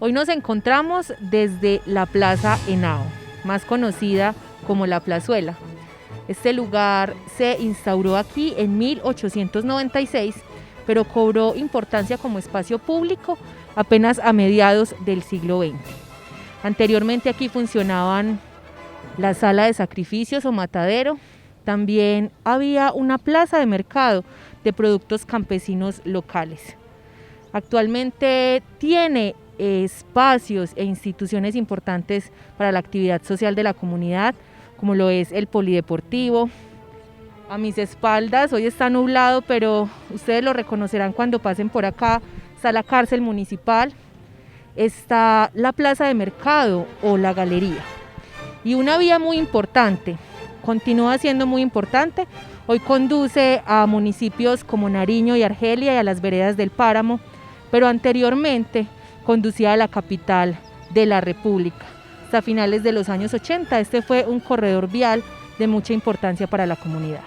Hoy nos encontramos desde la Plaza Henao, más conocida como la Plazuela. Este lugar se instauró aquí en 1896, pero cobró importancia como espacio público apenas a mediados del siglo XX. Anteriormente aquí funcionaban la sala de sacrificios o matadero. También había una plaza de mercado de productos campesinos locales. Actualmente tiene espacios e instituciones importantes para la actividad social de la comunidad, como lo es el polideportivo. A mis espaldas hoy está nublado, pero ustedes lo reconocerán cuando pasen por acá. Está la cárcel municipal, está la plaza de mercado o la galería. Y una vía muy importante, continúa siendo muy importante, hoy conduce a municipios como Nariño y Argelia y a las veredas del Páramo, pero anteriormente conducía a la capital de la República. Hasta finales de los años 80, este fue un corredor vial de mucha importancia para la comunidad.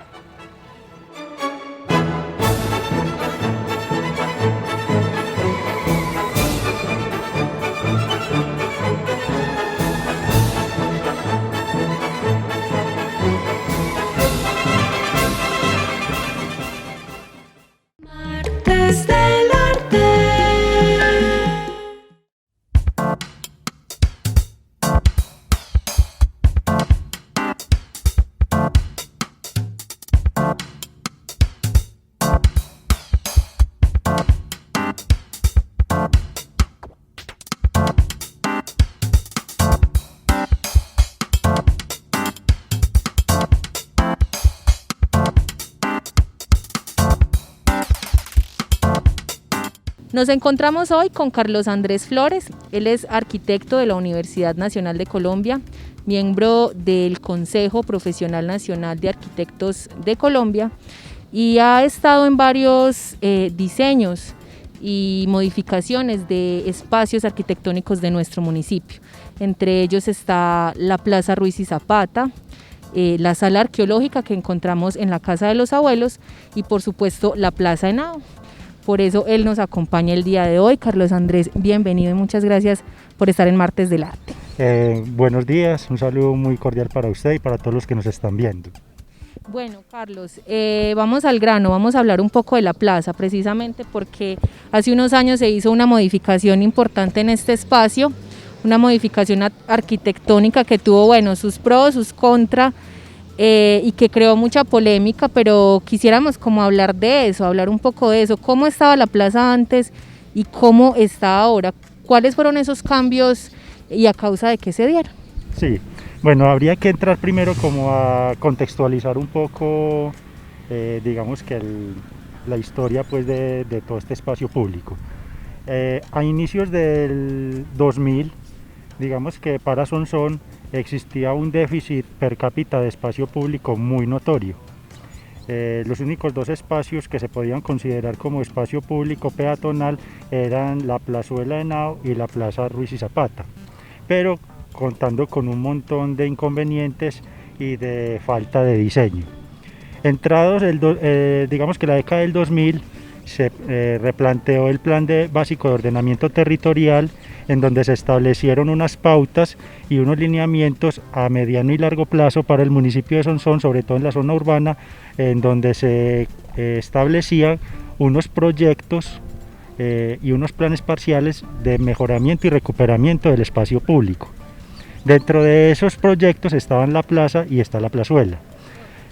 Nos encontramos hoy con Carlos Andrés Flores. Él es arquitecto de la Universidad Nacional de Colombia, miembro del Consejo Profesional Nacional de Arquitectos de Colombia y ha estado en varios diseños y modificaciones de espacios arquitectónicos de nuestro municipio. Entre ellos está la Plaza Ruiz y Zapata, la sala arqueológica que encontramos en la Casa de los Abuelos y por supuesto la Plaza Henao. Por eso él nos acompaña el día de hoy. Carlos Andrés, bienvenido y muchas gracias por estar en Martes del Arte. Buenos días, un saludo muy cordial para usted y para todos los que nos están viendo. Bueno, Carlos, vamos al grano, vamos a hablar un poco de la plaza, precisamente porque hace unos años se hizo una modificación importante en este espacio, una modificación arquitectónica que tuvo, bueno, sus pros, sus contras, y que creó mucha polémica, pero quisiéramos como hablar de eso, hablar un poco de eso, cómo estaba la plaza antes y cómo está ahora, cuáles fueron esos cambios y a causa de qué se dieron. Sí, bueno, habría que entrar primero como a contextualizar un poco, digamos que la historia pues de todo este espacio público. A inicios del 2000, digamos que para Sonsón existía un déficit per cápita de espacio público muy notorio. Los únicos dos espacios que se podían considerar como espacio público peatonal eran la Plazuela Henao y la Plaza Ruiz y Zapata, pero contando con un montón de inconvenientes y de falta de diseño. Entrados digamos que la década del 2000 se replanteó el plan básico de ordenamiento territorial, en donde se establecieron unas pautas y unos lineamientos a mediano y largo plazo para el municipio de Sonsón, sobre todo en la zona urbana, en donde se establecían unos proyectos y unos planes parciales de mejoramiento y recuperamiento del espacio público. Dentro de esos proyectos estaban la plaza y está la plazuela.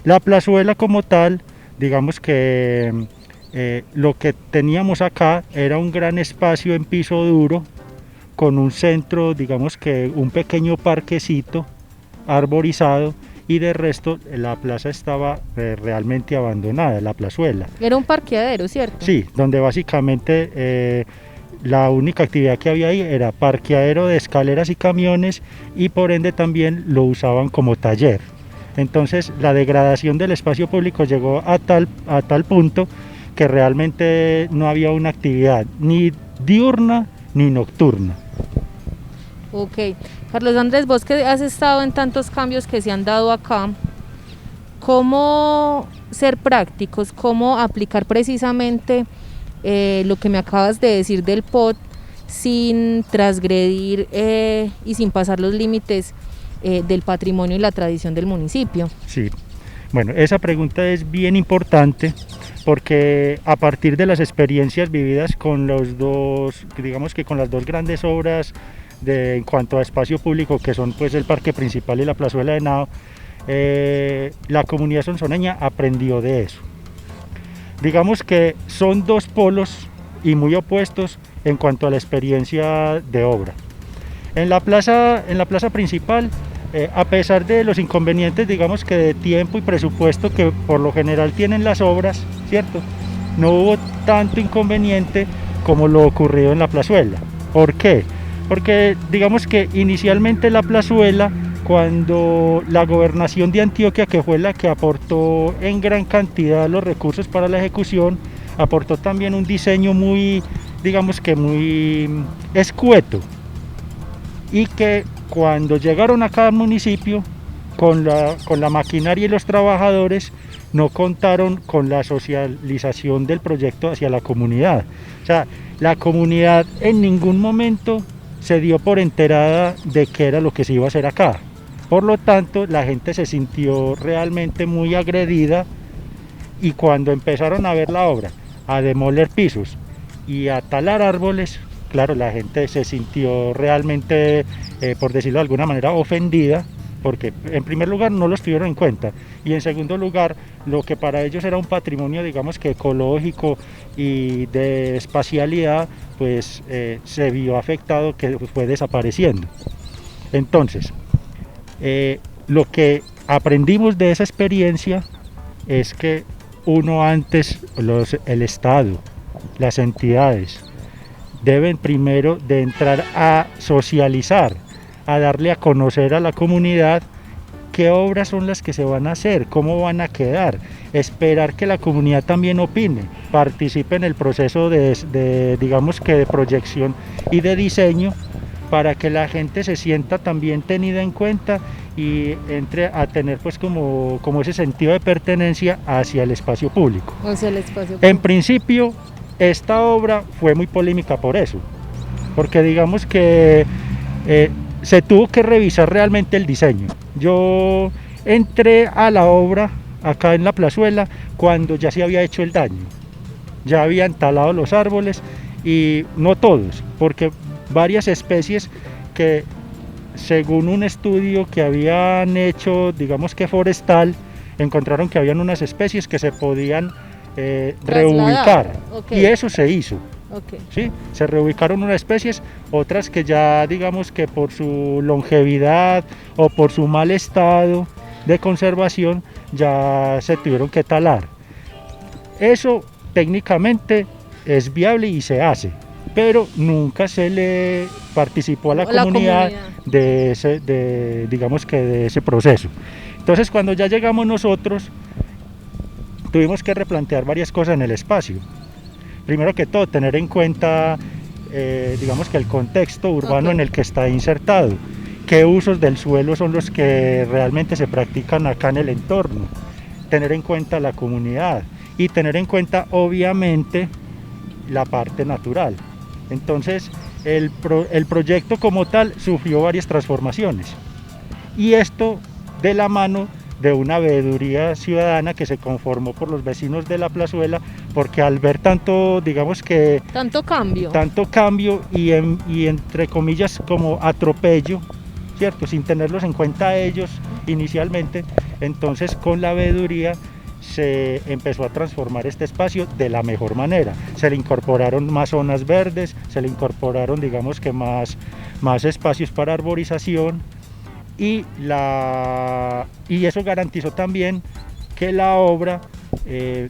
La plazuela como tal, digamos que lo que teníamos acá era un gran espacio en piso duro con un centro, digamos que un pequeño parquecito arborizado, y de resto la plaza estaba realmente abandonada, la plazuela. Era un parqueadero, ¿cierto? Sí, donde básicamente la única actividad que había ahí era parqueadero de escaleras y camiones, y por ende también lo usaban como taller. Entonces la degradación del espacio público llegó a tal punto que realmente no había una actividad ni diurna ni nocturna. Ok, Carlos Andrés, vos que has estado en tantos cambios que se han dado acá, ¿cómo ser prácticos, cómo aplicar precisamente lo que me acabas de decir del POT sin transgredir y sin pasar los límites del patrimonio y la tradición del municipio? Sí, bueno, esa pregunta es bien importante porque a partir de las experiencias vividas con los dos, digamos que con las dos grandes obras en cuanto a espacio público, que son pues el parque principal y la plazuela de Henao, la comunidad sonsoneña aprendió de eso. Digamos que son dos polos y muy opuestos en cuanto a la experiencia de obra. En la plaza principal, a pesar de los inconvenientes, digamos que de tiempo y presupuesto que por lo general tienen las obras, ¿cierto? No hubo tanto inconveniente como lo ocurrido en la plazuela. ¿Por qué? Porque digamos que inicialmente la plazuela, cuando la gobernación de Antioquia, que fue la que aportó en gran cantidad los recursos para la ejecución, aportó también un diseño muy, digamos que muy escueto, y que cuando llegaron a cada municipio con la maquinaria y los trabajadores no contaron con la socialización del proyecto hacia la comunidad. O sea, la comunidad en ningún momento se dio por enterada de qué era lo que se iba a hacer acá. Por lo tanto, la gente se sintió realmente muy agredida, y cuando empezaron a ver la obra, a demoler pisos y a talar árboles, claro, la gente se sintió realmente, por decirlo de alguna manera, ofendida, porque en primer lugar no los tuvieron en cuenta, y en segundo lugar lo que para ellos era un patrimonio, digamos que ecológico y de espacialidad, pues se vio afectado, que fue desapareciendo. Entonces, lo que aprendimos de esa experiencia es que uno antes, el Estado, las entidades, deben primero de entrar a socializar, a darle a conocer a la comunidad qué obras son las que se van a hacer, cómo van a quedar, esperar que la comunidad también opine, participe en el proceso digamos que de proyección y de diseño, para que la gente se sienta también tenida en cuenta y entre a tener pues como ese sentido de pertenencia hacia el espacio público. Hacia el espacio público. En principio, esta obra fue muy polémica por eso, porque digamos que se tuvo que revisar realmente el diseño. Yo entré a la obra acá en la plazuela cuando ya se había hecho el daño, ya habían talado los árboles, y no todos, porque varias especies que, según un estudio que habían hecho, digamos que forestal, encontraron que habían unas especies que se podían reubicar, okay. Y eso se hizo. Okay. ¿Sí? Se reubicaron unas especies, otras que ya digamos que por su longevidad o por su mal estado de conservación ya se tuvieron que talar. Eso técnicamente es viable y se hace, pero nunca se le participó a la comunidad de ese proceso. Entonces, cuando ya llegamos nosotros, tuvimos que replantear varias cosas en el espacio. Primero que todo, tener en cuenta, digamos que el contexto urbano, okay, en el que está insertado, qué usos del suelo son los que realmente se practican acá en el entorno, tener en cuenta la comunidad y tener en cuenta obviamente la parte natural. Entonces el proyecto como tal sufrió varias transformaciones, y esto de la mano de una veeduría ciudadana que se conformó por los vecinos de la plazuela, porque al ver tanto, digamos que tanto cambio y entre comillas como atropello, ¿cierto?, sin tenerlos en cuenta a ellos inicialmente, entonces con la veeduría se empezó a transformar este espacio de la mejor manera. Se le incorporaron más zonas verdes, se le incorporaron, digamos que más espacios para arborización, y eso garantizó también que la obra,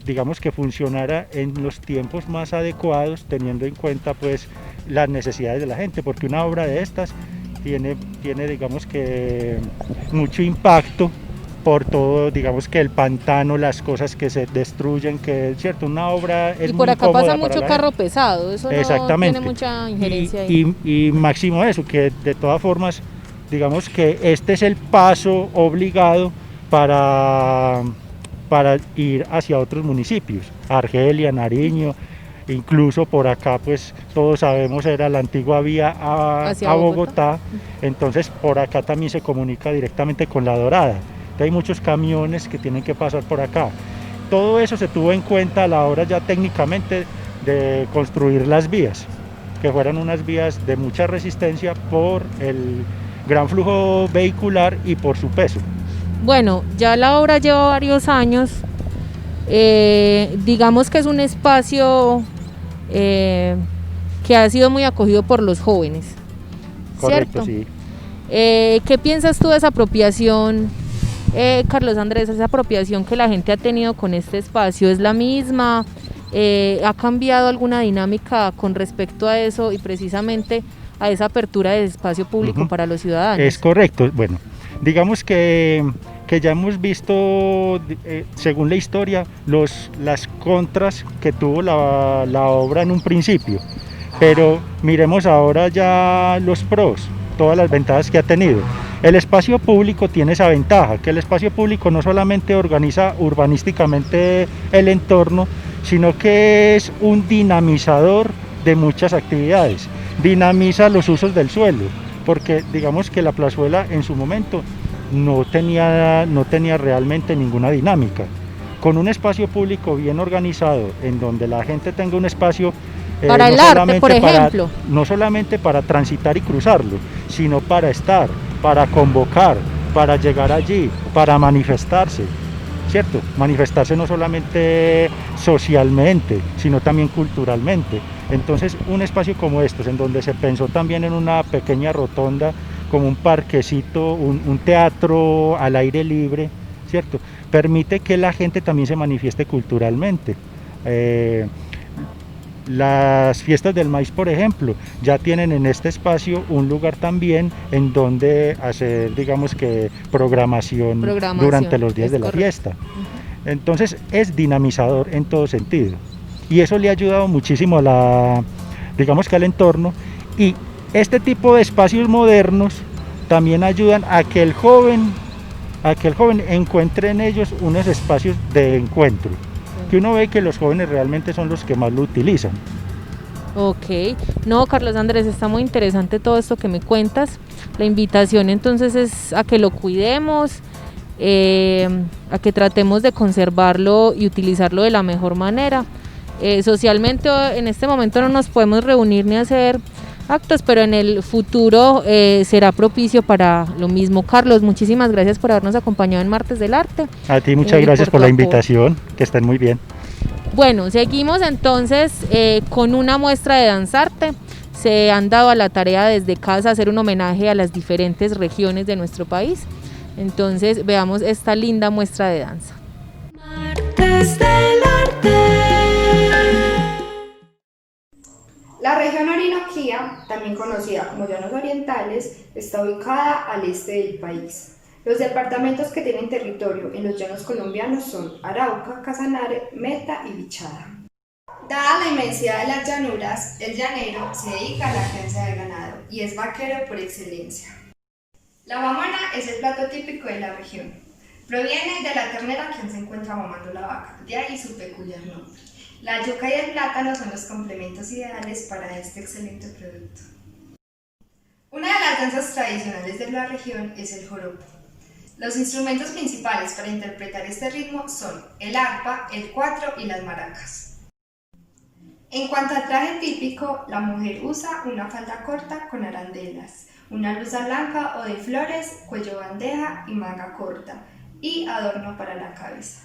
digamos que funcionara en los tiempos más adecuados, teniendo en cuenta pues las necesidades de la gente, porque una obra de estas tiene digamos que mucho impacto por todo, digamos que el pantano, las cosas que se destruyen, que es cierto, una obra es muy incómoda. Y por acá pasa mucho carro pesado, eso no tiene mucha injerencia ahí. Y máximo eso, que de todas formas, digamos que este es el paso obligado para ir hacia otros municipios, Argelia, Nariño, incluso por acá pues todos sabemos era la antigua vía Hacia a Bogotá, entonces por acá también se comunica directamente con La Dorada, entonces hay muchos camiones que tienen que pasar por acá. Todo eso se tuvo en cuenta a la hora ya técnicamente de construir las vías, que fueran unas vías de mucha resistencia por el gran flujo vehicular y por su peso. Bueno, ya la obra lleva varios años, digamos que es un espacio que ha sido muy acogido por los jóvenes, Correcto, ¿cierto? sí. ¿Qué piensas tú de esa apropiación, Carlos Andrés, esa apropiación que la gente ha tenido con este espacio? ¿Es la misma? ¿Ha cambiado alguna dinámica con respecto a eso y precisamente a esa apertura del espacio público para los ciudadanos? Es correcto, bueno, digamos que ya hemos visto, según la historia, las contras que tuvo la obra en un principio, pero miremos ahora ya los pros, todas las ventajas que ha tenido. El espacio público tiene esa ventaja, que el espacio público no solamente organiza urbanísticamente el entorno, sino que es un dinamizador de muchas actividades, dinamiza los usos del suelo, porque digamos que la plazuela en su momento no tenía realmente ninguna dinámica. Con un espacio público bien organizado, en donde la gente tenga un espacio para el arte, por ejemplo, no solamente para transitar y cruzarlo, sino para estar, para convocar, para llegar allí, para manifestarse, ¿cierto? Manifestarse no solamente socialmente, sino también culturalmente. Entonces, un espacio como estos, en donde se pensó también en una pequeña rotonda, como un parquecito, un teatro al aire libre, ¿cierto? Permite que la gente también se manifieste culturalmente. Las fiestas del maíz, por ejemplo, ya tienen en este espacio un lugar también en donde hacer, digamos que, programación durante los días de la fiesta. Entonces es dinamizador en todo sentido. Y eso le ha ayudado muchísimo digamos que al entorno. Y este tipo de espacios modernos también ayudan a que el joven encuentre en ellos unos espacios de encuentro, que uno ve que los jóvenes realmente son los que más lo utilizan. Ok, no, Carlos Andrés, está muy interesante todo esto que me cuentas. La invitación entonces es a que lo cuidemos, a que tratemos de conservarlo y utilizarlo de la mejor manera. Socialmente en este momento no nos podemos reunir ni hacer actos, pero en el futuro será propicio para lo mismo. Carlos, muchísimas gracias por habernos acompañado en Martes del Arte. A ti muchas gracias por la invitación, que estén muy bien. Bueno, seguimos entonces con una muestra de danzarte. Se han dado a la tarea desde casa hacer un homenaje a las diferentes regiones de nuestro país. Entonces veamos esta linda muestra de danza. Martes del Arte. La región Orinoquía, también conocida como Llanos Orientales, está ubicada al este del país. Los departamentos que tienen territorio en los llanos colombianos son Arauca, Casanare, Meta y Bichada. Dada la inmensidad de las llanuras, el llanero se dedica a la crianza de ganado y es vaquero por excelencia. La mamona es el plato típico de la región. Proviene de la ternera que se encuentra mamando la vaca, de ahí su peculiar nombre. La yuca y el plátano son los complementos ideales para este excelente producto. Una de las danzas tradicionales de la región es el joropo. Los instrumentos principales para interpretar este ritmo son el arpa, el cuatro y las maracas. En cuanto al traje típico, la mujer usa una falda corta con arandelas, una blusa blanca o de flores, cuello bandeja y manga corta, y adorno para la cabeza.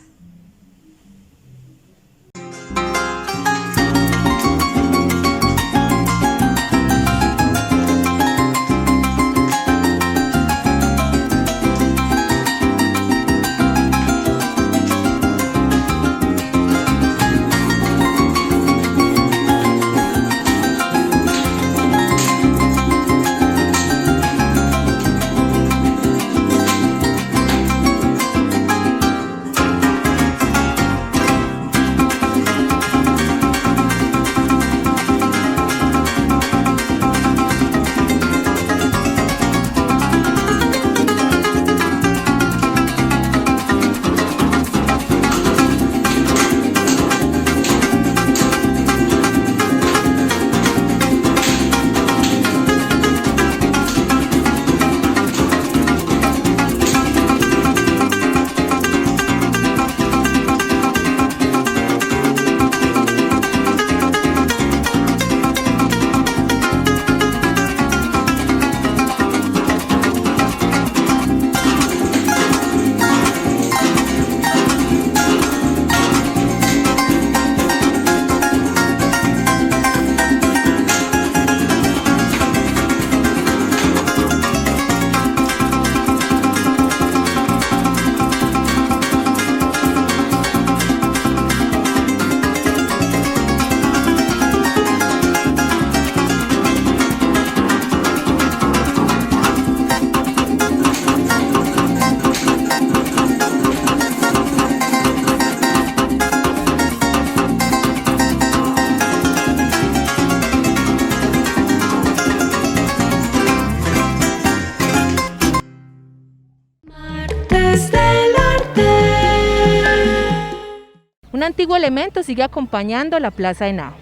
Un antiguo elemento sigue acompañando la Plaza de Henao.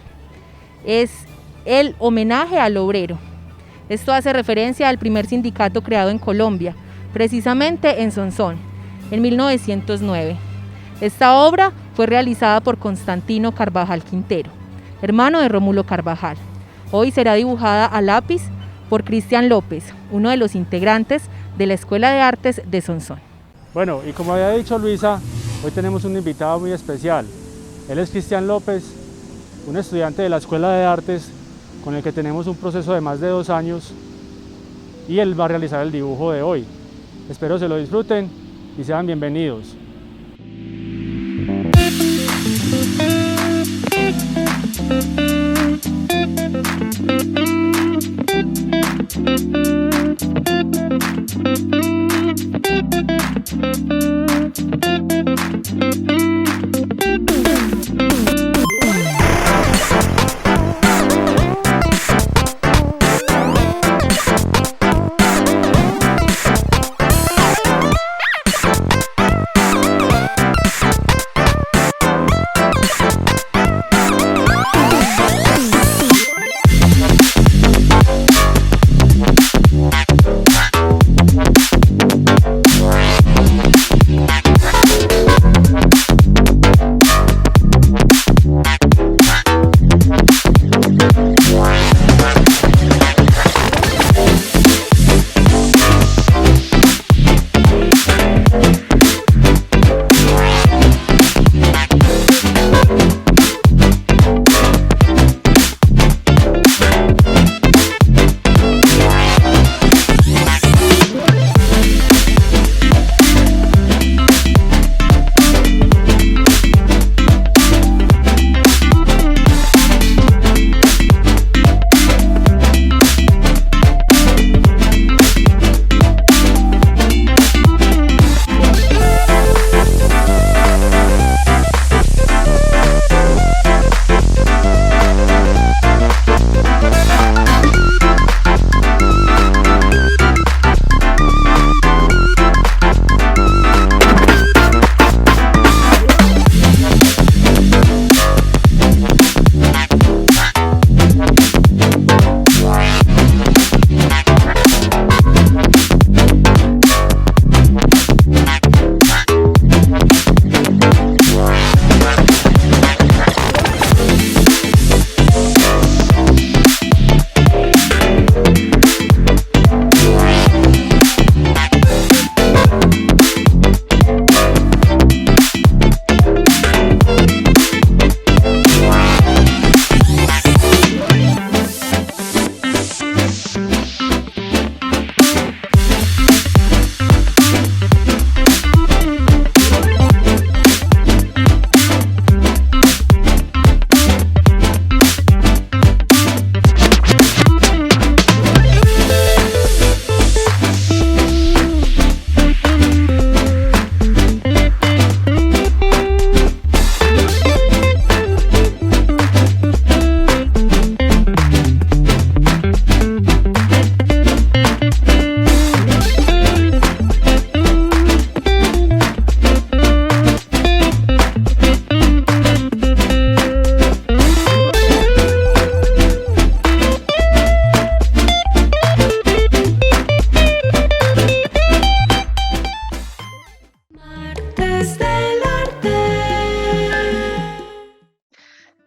Es el homenaje al obrero. Esto hace referencia al primer sindicato creado en Colombia, precisamente en Sonsón, en 1909. Esta obra fue realizada por Constantino Carvajal Quintero, hermano de Rómulo Carvajal. Hoy será dibujada a lápiz por Cristian López, uno de los integrantes de la Escuela de Artes de Sonsón. Bueno, y como había dicho Luisa, hoy tenemos un invitado muy especial. Él es Cristian López, un estudiante de la Escuela de Artes con el que tenemos un proceso de más de 2 años y él va a realizar el dibujo de hoy. Espero se lo disfruten y sean bienvenidos.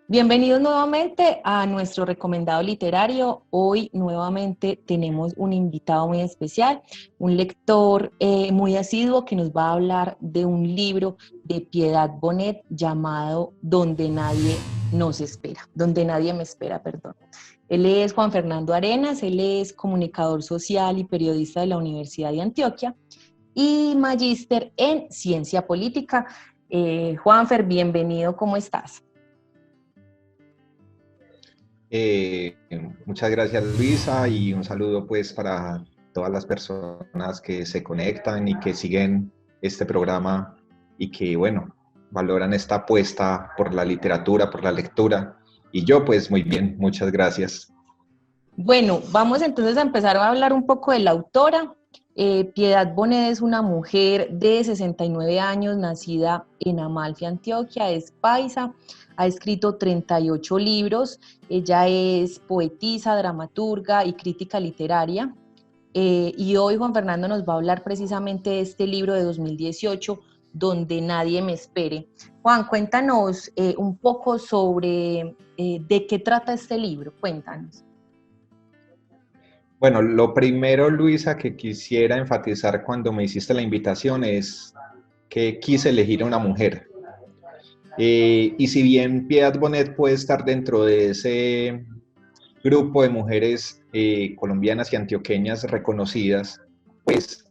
Bienvenidos nuevamente a nuestro recomendado literario. Hoy nuevamente tenemos un invitado muy especial, un lector muy asiduo que nos va a hablar de un libro de Piedad Bonet llamado Donde nadie nos espera, Donde nadie me espera, perdón. Él es Juan Fernando Arenas, él es comunicador social y periodista de la Universidad de Antioquia y magíster en ciencia política. Juanfer, bienvenido, ¿cómo estás? Muchas gracias, Luisa, y un saludo pues para todas las personas que se conectan y que siguen este programa y que, bueno, valoran esta apuesta por la literatura, por la lectura. Y yo pues muy bien, muchas gracias. Bueno, vamos entonces a empezar a hablar un poco de la autora. Piedad Bonet es una mujer de 69 años, nacida en Amalfi, Antioquia, es paisa, ha escrito 38 libros, ella es poetisa, dramaturga y crítica literaria. Y hoy Juan Fernando nos va a hablar precisamente de este libro de 2018, Donde nadie me espere. Juan, cuéntanos un poco sobre de qué trata este libro, cuéntanos. Bueno, lo primero, Luisa, que quisiera enfatizar cuando me hiciste la invitación es que quise elegir a una mujer. Y si bien Piedad Bonet puede estar dentro de ese grupo de mujeres colombianas y antioqueñas reconocidas, pues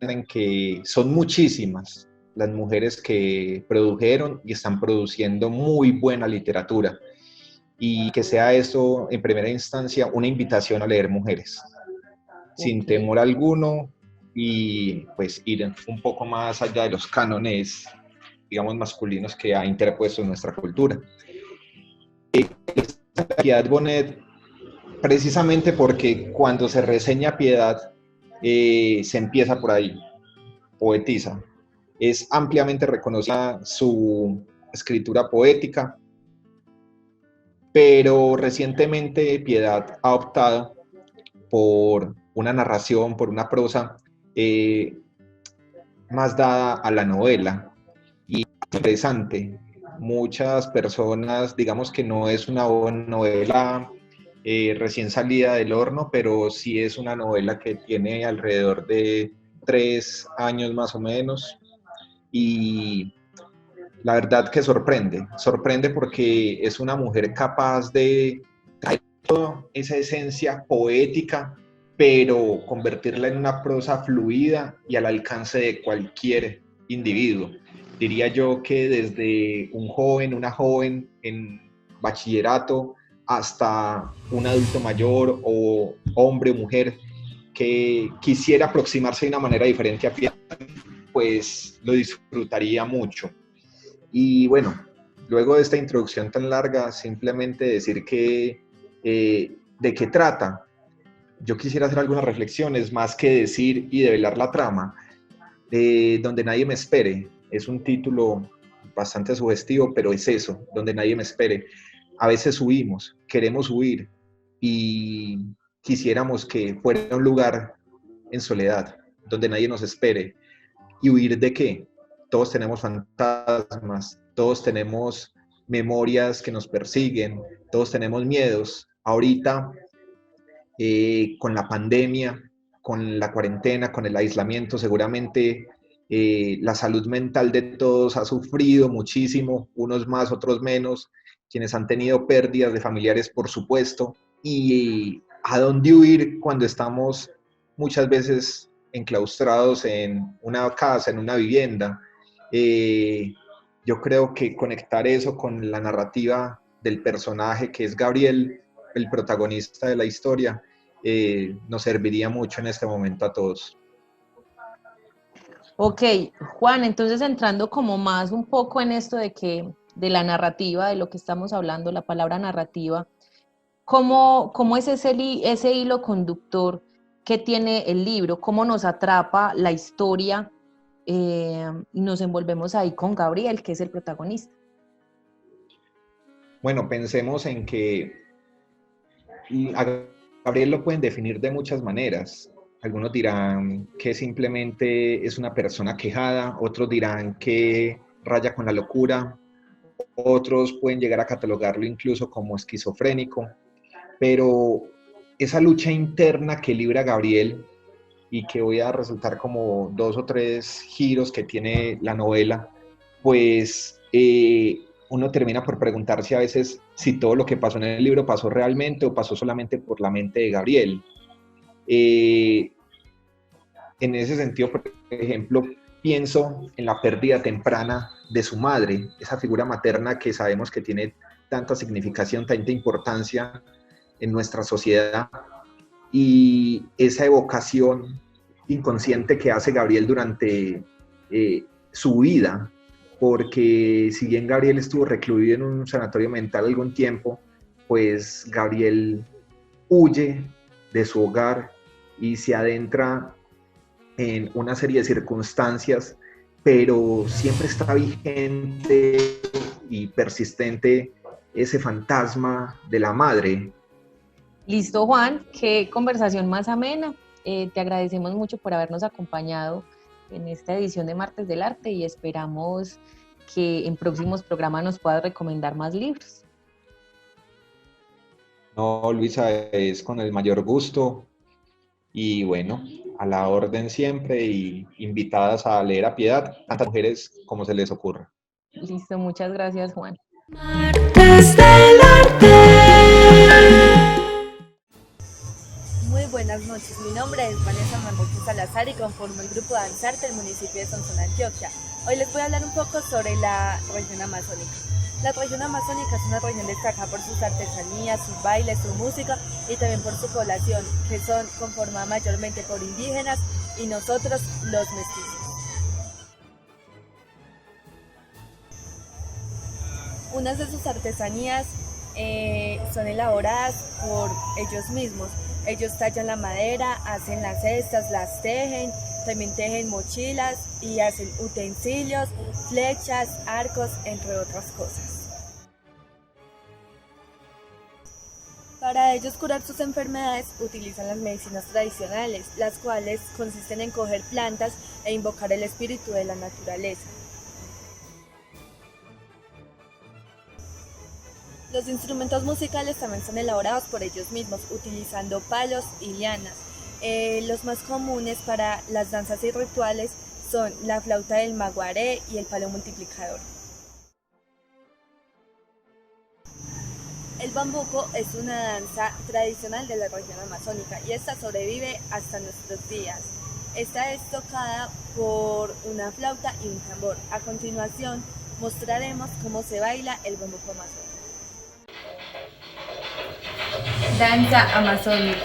en que son muchísimas las mujeres que produjeron y están produciendo muy buena literatura, y que sea esto en primera instancia una invitación a leer mujeres, sin temor alguno, y pues ir un poco más allá de los cánones, digamos, masculinos que ha interpuesto en nuestra cultura. Piedad Bonet, precisamente porque cuando se reseña Piedad, se empieza por ahí, poetisa. Es ampliamente reconocida su escritura poética, pero recientemente Piedad ha optado por una narración, por una prosa más dada a la novela. Y interesante, muchas personas, digamos que no es una novela recién salida del horno, pero sí es una novela que tiene alrededor de 3 años más o menos, y la verdad que sorprende porque es una mujer capaz de traer toda esa esencia poética, pero convertirla en una prosa fluida y al alcance de cualquier individuo. Diría yo que desde un joven, una joven en bachillerato, hasta un adulto mayor o hombre o mujer que quisiera aproximarse de una manera diferente a Piedad, pues lo disfrutaría mucho. Y bueno, luego de esta introducción tan larga, simplemente decir que de qué trata. Yo quisiera hacer algunas reflexiones más que decir y develar la trama. Donde nadie me espere es un título bastante sugestivo, pero es eso, donde nadie me espere. A veces huimos, queremos huir y quisiéramos que fuera un lugar en soledad, donde nadie nos espere. ¿Y huir de qué? Todos tenemos fantasmas, todos tenemos memorias que nos persiguen, todos tenemos miedos. Ahorita, con la pandemia, con la cuarentena, con el aislamiento, seguramente la salud mental de todos ha sufrido muchísimo, unos más, otros menos, quienes han tenido pérdidas de familiares, por supuesto. ¿Y a dónde huir cuando estamos muchas veces enclaustrados en una casa, en una vivienda? Yo creo que conectar eso con la narrativa del personaje que es Gabriel, el protagonista de la historia, nos serviría mucho en este momento a todos. Ok, Juan, entonces entrando como más un poco en esto de la narrativa, de lo que estamos hablando, la palabra narrativa, ¿cómo es ese hilo conductor que tiene el libro? ¿Cómo nos atrapa la historia y nos envolvemos ahí con Gabriel, que es el protagonista? Bueno, pensemos en que a Gabriel lo pueden definir de muchas maneras. Algunos dirán que simplemente es una persona quejada, otros dirán que raya con la locura, otros pueden llegar a catalogarlo incluso como esquizofrénico, pero esa lucha interna que libra Gabriel, y que voy a resaltar como 2 o 3 giros que tiene la novela, pues uno termina por preguntarse a veces si todo lo que pasó en el libro pasó realmente o pasó solamente por la mente de Gabriel. En ese sentido, por ejemplo, pienso en la pérdida temprana de su madre, esa figura materna que sabemos que tiene tanta significación, tanta importancia en nuestra sociedad, y esa evocación inconsciente que hace Gabriel durante su vida, porque si bien Gabriel estuvo recluido en un sanatorio mental algún tiempo, pues Gabriel huye de su hogar y se adentra en una serie de circunstancias, pero siempre está vigente y persistente ese fantasma de la madre. Listo, Juan, qué conversación más amena. Te agradecemos mucho por habernos acompañado en esta edición de Martes del Arte y esperamos que en próximos programas nos puedas recomendar más libros. No, Luisa, es con el mayor gusto y bueno, a la orden siempre y invitadas a leer a Piedad, tantas mujeres como se les ocurra. Listo, muchas gracias, Juan. Martes del Arte. Muy buenas noches, mi nombre es Vanessa Manrique Salazar y conformo el grupo Danzarte del municipio de Sonsón, Antioquia. Hoy les voy a hablar un poco sobre la región amazónica. La región amazónica es una región destacada por sus artesanías, sus bailes, su música y también por su población, que son conformada mayormente por indígenas y nosotros los mestizos. Unas de sus artesanías son elaboradas por ellos mismos. Ellos tallan la madera, hacen las cestas, las tejen, también tejen mochilas y hacen utensilios, flechas, arcos, entre otras cosas. Para ellos curar sus enfermedades utilizan las medicinas tradicionales, las cuales consisten en coger plantas e invocar el espíritu de la naturaleza. Los instrumentos musicales también son elaborados por ellos mismos, utilizando palos y lianas. Los más comunes para las danzas y rituales son la flauta del maguaré y el palo multiplicador. El bambuco es una danza tradicional de la región amazónica y esta sobrevive hasta nuestros días. Esta es tocada por una flauta y un tambor. A continuación mostraremos cómo se baila el bambuco amazónico. Danza amazónica.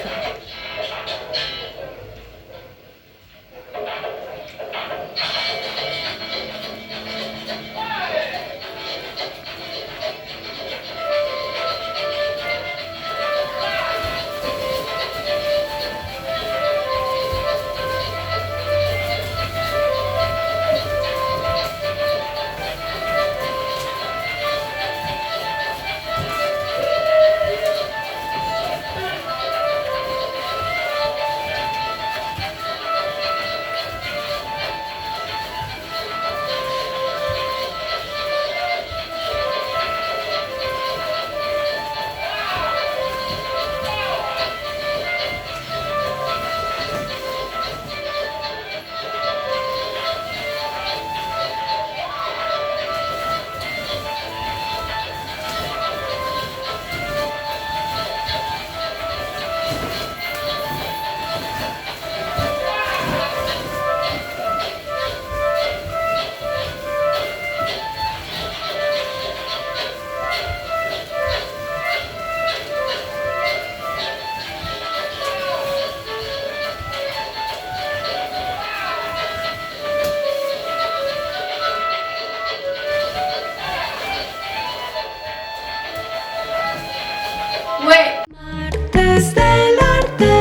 Martes del Arte.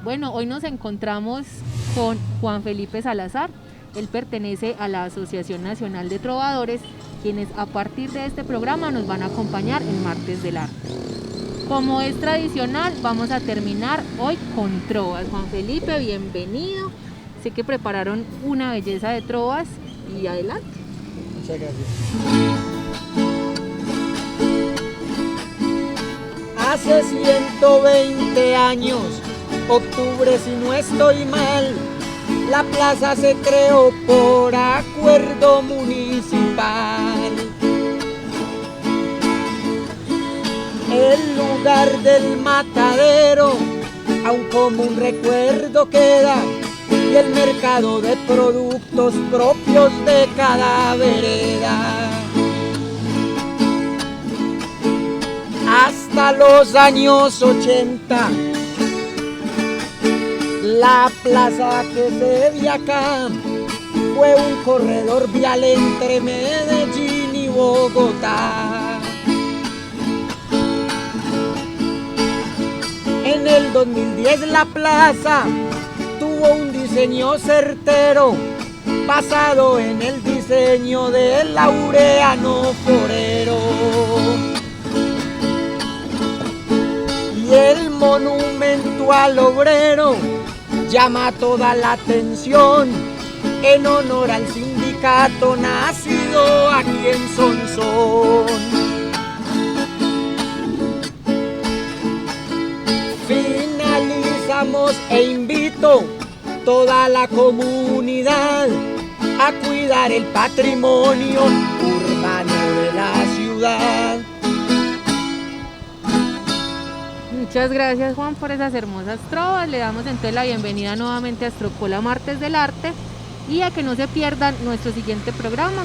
Bueno, hoy nos encontramos con Juan Felipe Salazar. Él pertenece a la Asociación Nacional de Trovadores, quienes a partir de este programa nos van a acompañar en Martes del Arte. Como es tradicional, vamos a terminar hoy con trovas. Juan Felipe, bienvenido. Sé que prepararon una belleza de trovas y adelante. Muchas gracias. Hace 120 años, octubre si no estoy mal, la plaza se creó por acuerdo municipal. El lugar del matadero aún como un recuerdo queda, y el mercado de productos propios de cada vereda. Hasta los años 80, la plaza que se ve acá fue un corredor vial entre Medellín y Bogotá. En el 2010 la plaza tuvo un diseño certero, basado en el diseño del Laureano Forero. Y el monumento al obrero llama toda la atención en honor al sindicato nacido aquí en Sonsón. Finalizamos e invito toda la comunidad a cuidar el patrimonio urbano de la ciudad. Muchas gracias, Juan, por esas hermosas trovas. Le damos entonces la bienvenida nuevamente a Astrocola Martes del Arte y a que no se pierdan nuestro siguiente programa.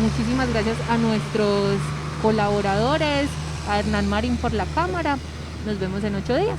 Muchísimas gracias a nuestros colaboradores, a Hernán Marín por la cámara. Nos vemos en 8 días.